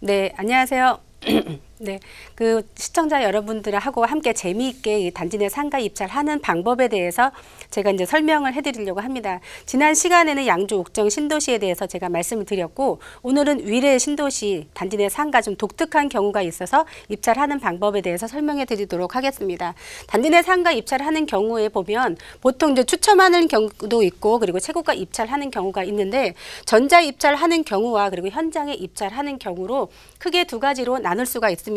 네, 안녕하세요. 네, 그 시청자 여러분들하고 함께 재미있게 이 단지 내 상가 입찰하는 방법에 대해서 제가 이제 설명을 해드리려고 합니다. 지난 시간에는 양주 옥정 신도시에 대해서 제가 말씀을 드렸고, 오늘은 위례 신도시 단지 내 상가 좀 독특한 경우가 있어서 입찰하는 방법에 대해서 설명해 드리도록 하겠습니다. 단지 내 상가 입찰하는 경우에 보면 보통 이제 추첨하는 경우도 있고, 그리고 최고가 입찰하는 경우가 있는데, 전자 입찰하는 경우와 그리고 현장에 입찰하는 경우로 크게 두 가지로 나눌 수가 있습니다.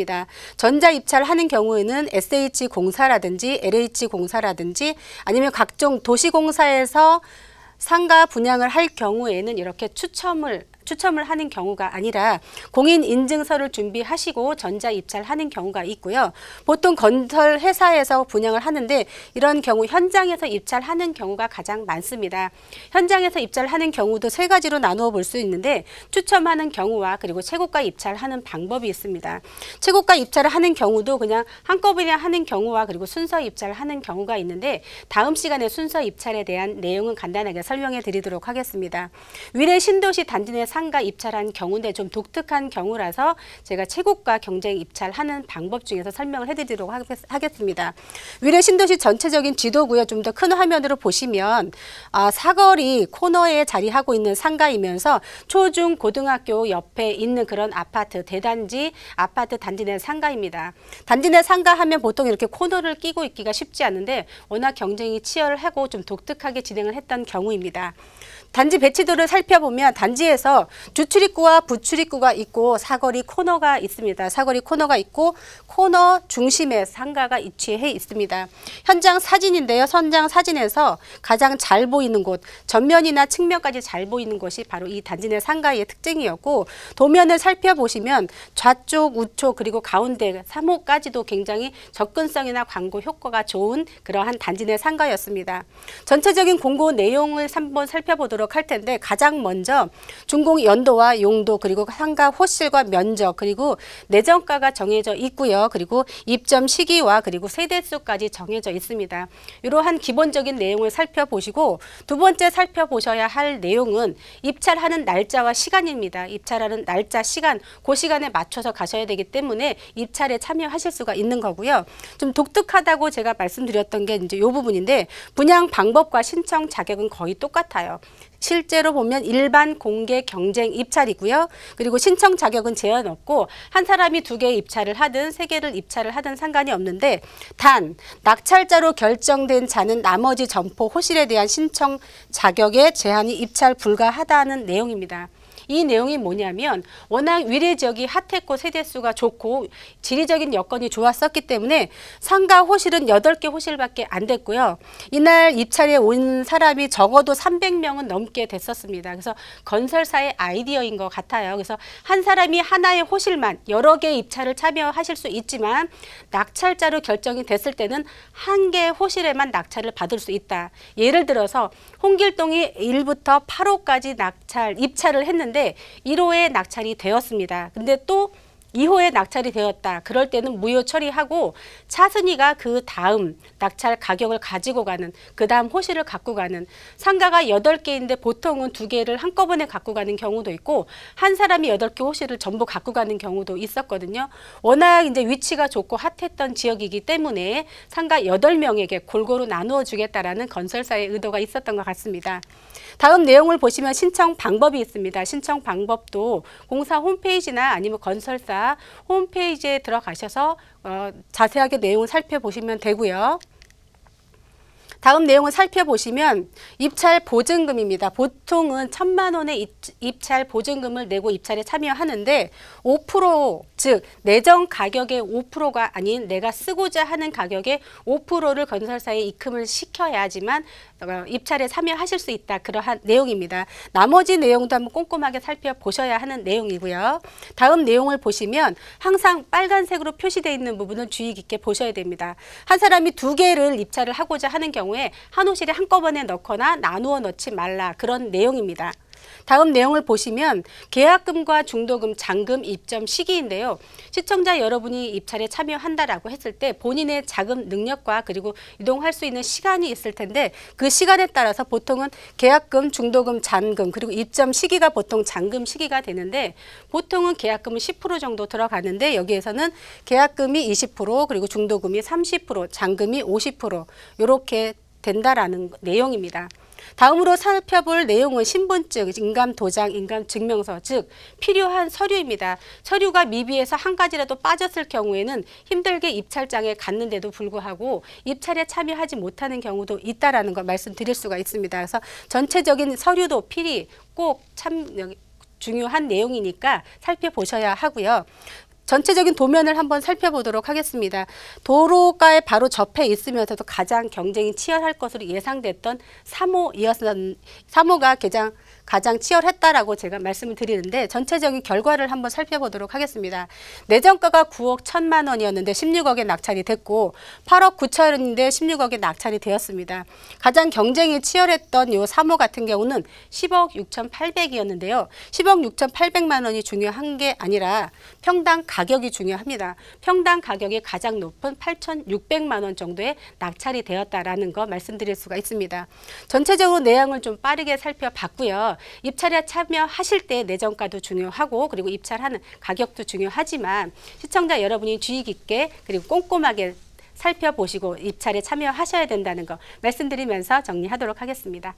전자 입찰하는 경우에는 SH공사라든지 LH공사라든지 아니면 각종 도시공사에서 상가 분양을 할 경우에는 이렇게 추첨을 하는 경우가 아니라 공인인증서를 준비하시고 전자 입찰하는 경우가 있고요. 보통 건설 회사에서 분양을 하는데 이런 경우 현장에서 입찰하는 경우가 가장 많습니다. 현장에서 입찰하는 경우도 세 가지로 나누어 볼 수 있는데, 추첨하는 경우와 그리고 최고가 입찰하는 방법이 있습니다. 최고가 입찰을 하는 경우도 그냥 한꺼번에 하는 경우와 그리고 순서 입찰을 하는 경우가 있는데, 다음 시간에 순서 입찰에 대한 내용은 간단하게 설명해 드리도록 하겠습니다. 위례 신도시 단지 내 상가 입찰한 경우인데 좀 독특한 경우라서 제가 최고가 경쟁 입찰하는 방법 중에서 설명을 해드리도록 하겠습니다. 위례 신도시 전체적인 지도고요. 좀 더 큰 화면으로 보시면 사거리 코너에 자리하고 있는 상가이면서 초중 고등학교 옆에 있는 그런 아파트 대단지 아파트 단지 내 상가입니다. 단지 내 상가 하면 보통 이렇게 코너를 끼고 있기가 쉽지 않은데 워낙 경쟁이 치열하고 좀 독특하게 진행을 했던 경우입니다. 단지 배치도를 살펴보면 단지에서 주출입구와 부출입구가 있고 사거리 코너가 있습니다. 사거리 코너가 있고 코너 중심에 상가가 위치해 있습니다. 현장 사진인데요. 현장 사진에서 가장 잘 보이는 곳, 전면이나 측면까지 잘 보이는 곳이 바로 이 단지 내 상가의 특징이었고, 도면을 살펴보시면 좌쪽, 우쪽 그리고 가운데 3호까지도 굉장히 접근성이나 광고 효과가 좋은 그러한 단지 내 상가였습니다. 전체적인 공고 내용을 한번 살펴보도록 할 텐데, 가장 먼저 준공 연도와 용도 그리고 상가 호실과 면적 그리고 내정가가 정해져 있고요. 그리고 입점 시기와 그리고 세대수까지 정해져 있습니다. 이러한 기본적인 내용을 살펴보시고, 두 번째 살펴보셔야 할 내용은 입찰하는 날짜와 시간입니다. 입찰하는 날짜, 시간, 그 시간에 맞춰서 가셔야 되기 때문에 입찰에 참여하실 수가 있는 거고요. 좀 독특하다고 제가 말씀드렸던 게 이제 이 부분인데, 분양 방법과 신청 자격은 거의 똑같아요. 실제로 보면 일반 공개 경쟁 입찰이고요. 그리고 신청 자격은 제한 없고, 한 사람이 2개 입찰을 하든 3개를 입찰을 하든 상관이 없는데, 단 낙찰자로 결정된 자는 나머지 점포 호실에 대한 신청 자격에 제한이 입찰 불가하다는 내용입니다. 이 내용이 뭐냐면, 워낙 위례 지역이 핫했고 세대수가 좋고 지리적인 여건이 좋았었기 때문에 상가 호실은 8개 호실밖에 안 됐고요. 이날 입찰에 온 사람이 적어도 300명은 넘게 됐었습니다. 그래서 건설사의 아이디어인 것 같아요. 그래서 한 사람이 하나의 호실만 여러 개의 입찰을 참여하실 수 있지만, 낙찰자로 결정이 됐을 때는 한 개의 호실에만 낙찰을 받을 수 있다. 예를 들어서 홍길동이 1부터 8호까지 입찰을 했는데 1호에 낙찰이 되었습니다. 근데 또 2호에 낙찰이 되었다. 그럴 때는 무효 처리하고 차순위가 그 다음 낙찰 가격을 가지고 가는, 그 다음 호실을 갖고 가는, 상가가 8개인데 보통은 2개를 한꺼번에 갖고 가는 경우도 있고, 한 사람이 8개 호실을 전부 갖고 가는 경우도 있었거든요. 워낙 이제 위치가 좋고 핫했던 지역이기 때문에 상가 8명에게 골고루 나누어 주겠다라는 건설사의 의도가 있었던 것 같습니다. 다음 내용을 보시면 신청 방법이 있습니다. 신청 방법도 공사 홈페이지나 아니면 건설사 홈페이지에 들어가셔서 자세하게 내용을 살펴보시면 되고요. 다음 내용을 살펴보시면 입찰 보증금입니다. 보통은 1,000만 원의 입찰 보증금을 내고 입찰에 참여하는데 5%, 즉 내정 가격의 5%가 아닌 내가 쓰고자 하는 가격의 5%를 건설사에 입금을 시켜야지만 입찰에 참여하실 수 있다. 그러한 내용입니다. 나머지 내용도 한번 꼼꼼하게 살펴보셔야 하는 내용이고요. 다음 내용을 보시면 항상 빨간색으로 표시되어 있는 부분은 주의 깊게 보셔야 됩니다. 한 사람이 2개를 입찰을 하고자 하는 경우에 한 호실에 한꺼번에 넣거나 나누어 넣지 말라, 그런 내용입니다. 다음 내용을 보시면 계약금과 중도금, 잔금 입점 시기인데요. 시청자 여러분이 입찰에 참여한다라고 했을 때 본인의 자금 능력과 그리고 이동할 수 있는 시간이 있을 텐데 그 시간에 따라서 보통은 계약금, 중도금, 잔금 그리고 입점 시기가 보통 잔금 시기가 되는데 보통은 계약금은 10% 정도 들어가는데 여기에서는 계약금이 20% 그리고 중도금이 30% 잔금이 50% 이렇게 된다라는 내용입니다. 다음으로 살펴볼 내용은 신분증, 인감도장, 인감증명서, 즉 필요한 서류입니다. 서류가 미비해서 한 가지라도 빠졌을 경우에는 힘들게 입찰장에 갔는데도 불구하고 입찰에 참여하지 못하는 경우도 있다라는 걸 말씀드릴 수가 있습니다. 그래서 전체적인 서류도 필히 꼭 참 중요한 내용이니까 살펴보셔야 하고요. 전체적인 도면을 한번 살펴보도록 하겠습니다. 도로가에 바로 접해 있으면서도 가장 경쟁이 치열할 것으로 예상됐던 3호가 가장 치열했다라고 제가 말씀을 드리는데 전체적인 결과를 한번 살펴보도록 하겠습니다. 내정가가 9억 1천만 원이었는데 16억에 낙찰이 됐고 8억 9천인데 16억에 낙찰이 되었습니다. 가장 경쟁이 치열했던 이 3호 같은 경우는 10억 6,800이었는데요. 10억 6,800만 원이 중요한 게 아니라 평당 가격이 중요합니다. 평당 가격이 가장 높은 8,600만 원 정도의 낙찰이 되었다라는 거 말씀드릴 수가 있습니다. 전체적으로 내용을 좀 빠르게 살펴봤고요. 입찰에 참여하실 때 내정가도 중요하고 그리고 입찰하는 가격도 중요하지만 시청자 여러분이 주의 깊게 그리고 꼼꼼하게 살펴보시고 입찰에 참여하셔야 된다는 거 말씀드리면서 정리하도록 하겠습니다.